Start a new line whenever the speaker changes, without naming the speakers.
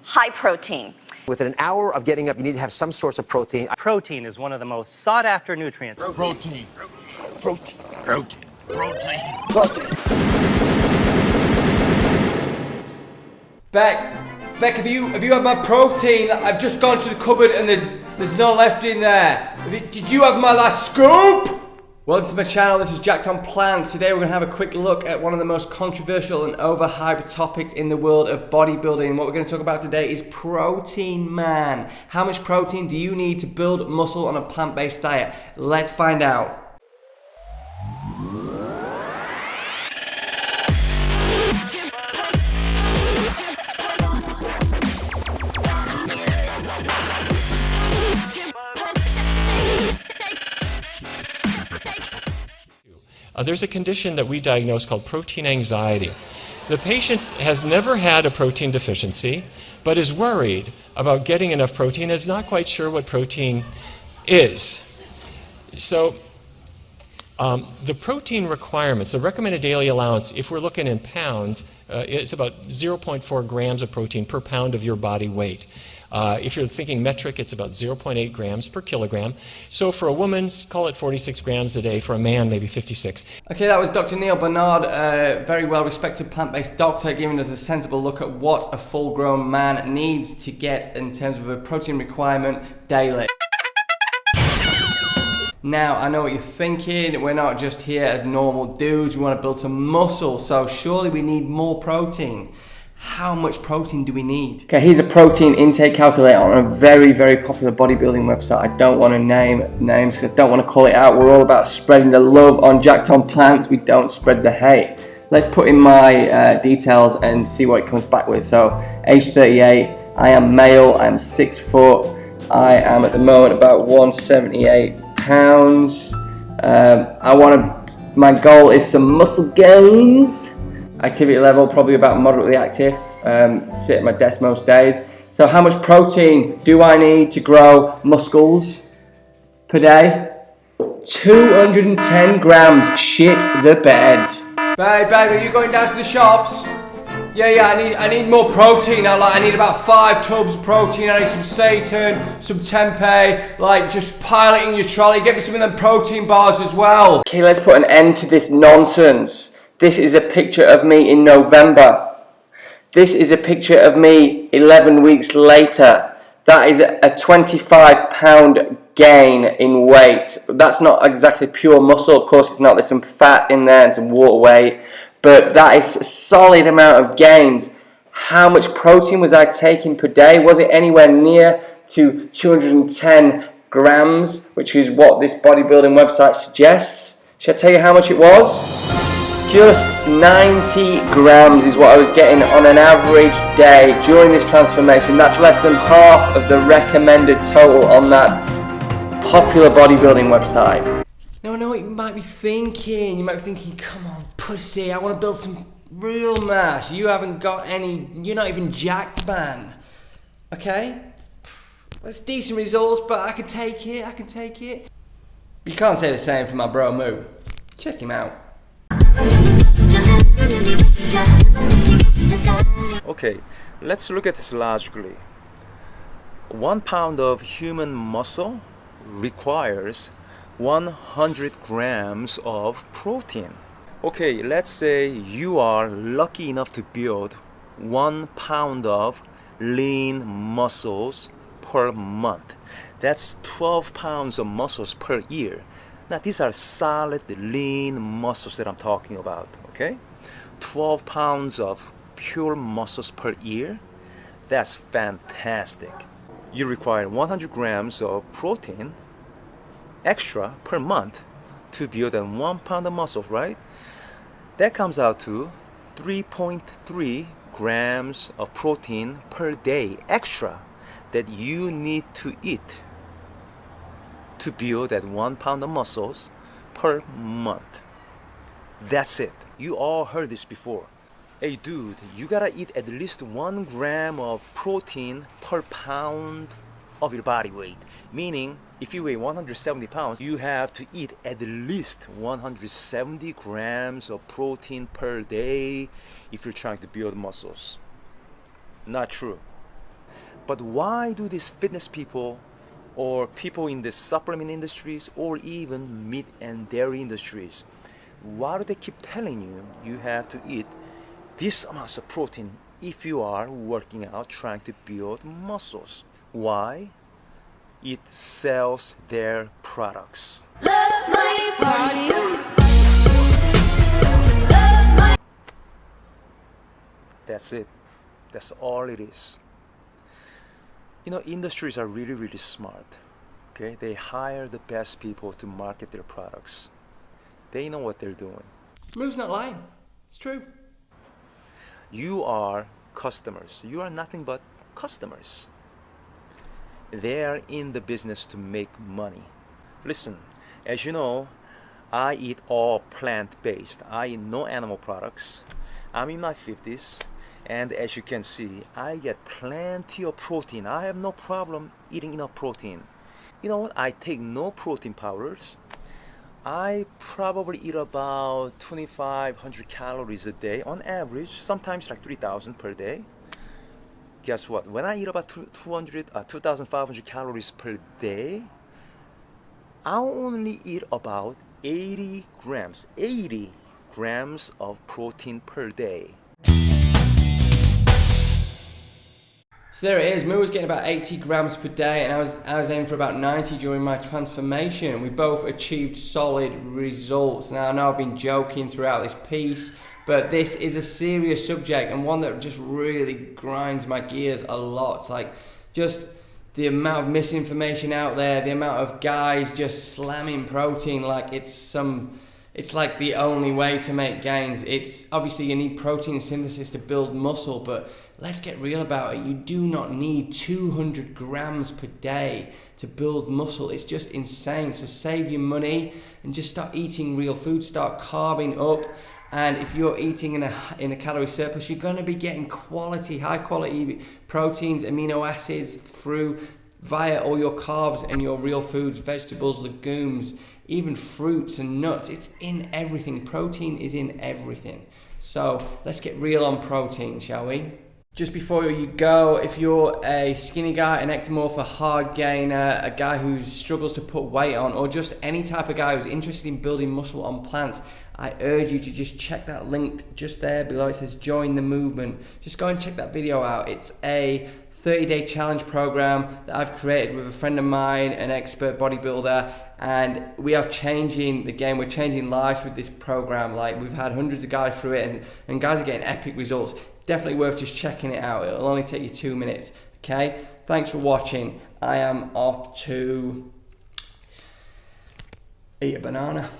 high protein.
Within an hour of getting up, you need to have some source of protein.
Protein is one of the most sought-after nutrients.
Protein. Protein. Protein. Protein.
Protein.
Beck, have you had my protein? I've just gone to the cupboard and there's no left in there. Did you have my last scoop? Welcome to my channel, this is Jacked on Plants. Today we're going to have a quick look at one of the most controversial and overhyped topics in the world of bodybuilding. What we're going to talk about today is protein, man. How much protein do you need to build muscle on a plant-based diet? Let's find out.
There's a condition that we diagnose called protein anxiety. The patient has never had a protein deficiency, but is worried about getting enough protein, is not quite sure what protein is. So the protein requirements, the recommended daily allowance, if we're looking in pounds, it's about 0.4 grams of protein per pound of your body weight. If you're thinking metric, it's about 0.8 grams per kilogram. So for a woman, call it 46 grams a day. For a man, maybe 56.
Okay, that was Dr. Neal Barnard, a very well-respected plant-based doctor, giving us a sensible look at what a full-grown man needs to get in terms of a protein requirement daily. Now, I know what you're thinking, we're not just here as normal dudes, we want to build some muscle, so surely we need more protein. How much protein do we need? Okay, here's a protein intake calculator on a very, very popular bodybuilding website. I don't want to name names because I don't want to call it out. We're all about spreading the love on Jacked on Plants. We don't spread the hate. Let's put in my details and see what it comes back with. So, age 38, I am male, I'm 6 foot, I am at the moment about 178 pounds. My goal is some muscle gains. Activity level, probably about moderately active, sit at my desk most days. So how much protein do I need to grow muscles per day? 210 grams, shit the bed. Babe, are you going down to the shops? Yeah, I need more protein. I need about 5 tubs of protein. I need some seitan, some tempeh, just pile it in your trolley. Get me some of them protein bars as well. Okay, let's put an end to this nonsense. This is a picture of me in November. This is a picture of me 11 weeks later. That is a 25-pound gain in weight. That's not exactly pure muscle. Of course, it's not. There's some fat in there and some water weight. But that is a solid amount of gains. How much protein was I taking per day? Was it anywhere near to 210 grams, which is what this bodybuilding website suggests? Should I tell you how much it was? Just 90 grams is what I was getting on an average day during this transformation. That's less than half of the recommended total on that popular bodybuilding website. Now I know what you might be thinking. You might be thinking, come on, pussy, I want to build some real mass. You haven't got any, you're not even jacked, man. Okay? That's decent results, but I can take it. You can't say the same for my bro Moo. Check him out.
Okay, let's look at this logically. 1 pound of human muscle requires 100 grams of protein. Okay, let's say you are lucky enough to build 1 pound of lean muscles per month. That's 12 pounds of muscles per year. Now these are solid lean muscles that I'm talking about, okay? 12 pounds of pure muscles per year, that's fantastic. You require 100 grams of protein extra per month to build a 1 pound of muscle, right? That comes out to 3.3 grams of protein per day extra that you need to eat to build that 1 pound of muscles per month. That's it. You all heard this before. Hey dude, you gotta eat at least 1 gram of protein per pound of your body weight. Meaning, if you weigh 170 pounds, you have to eat at least 170 grams of protein per day if you're trying to build muscles. Not true. But why do these fitness people or people in the supplement industries or even meat and dairy industries, why do they keep telling you you have to eat this amount of protein if you are working out trying to build muscles? Why? It sells their products. That's it. That's all it is. You know, industries are really, really smart. Okay, they hire the best people to market their products. They know what they're doing.
Moo's not lying. It's true.
You are customers. You are nothing but customers. They are in the business to make money. Listen, as you know, I eat all plant-based. I eat no animal products. I'm in my 50s. And as you can see, I get plenty of protein. I have no problem eating enough protein. You know what? I take no protein powders. I probably eat about 2,500 calories a day on average, sometimes like 3,000 per day. Guess what? When I eat about 2,500 calories per day, I only eat about 80 grams of protein per day.
So there it is. Moo was getting about 80 grams per day, and I was aiming for about 90 during my transformation. We both achieved solid results. Now I know I've been joking throughout this piece, but this is a serious subject and one that just really grinds my gears a lot. Like, just the amount of misinformation out there, the amount of guys just slamming protein like it's like the only way to make gains. It's obviously you need protein synthesis to build muscle, but let's get real about it. You do not need 200 grams per day to build muscle. It's just insane. So save your money and just start eating real food. Start carving up. And if you're eating in a calorie surplus, you're going to be getting high quality proteins, amino acids via all your carbs and your real foods, vegetables, legumes, even fruits and nuts. It's in everything. Protein is in everything. So let's get real on protein, shall we? Just before you go, if you're a skinny guy, an ectomorph, a hard gainer, a guy who struggles to put weight on, or just any type of guy who's interested in building muscle on plants, I urge you to just check that link just there below. It says join the movement. Just go and check that video out. It's a 30-day challenge program that I've created with a friend of mine, an expert bodybuilder, and we are changing the game. We're changing lives with this program. Like, we've had hundreds of guys through it, and guys are getting epic results. Definitely worth just checking it out. It'll only take you 2 minutes. Okay, thanks for watching. I am off to eat a banana.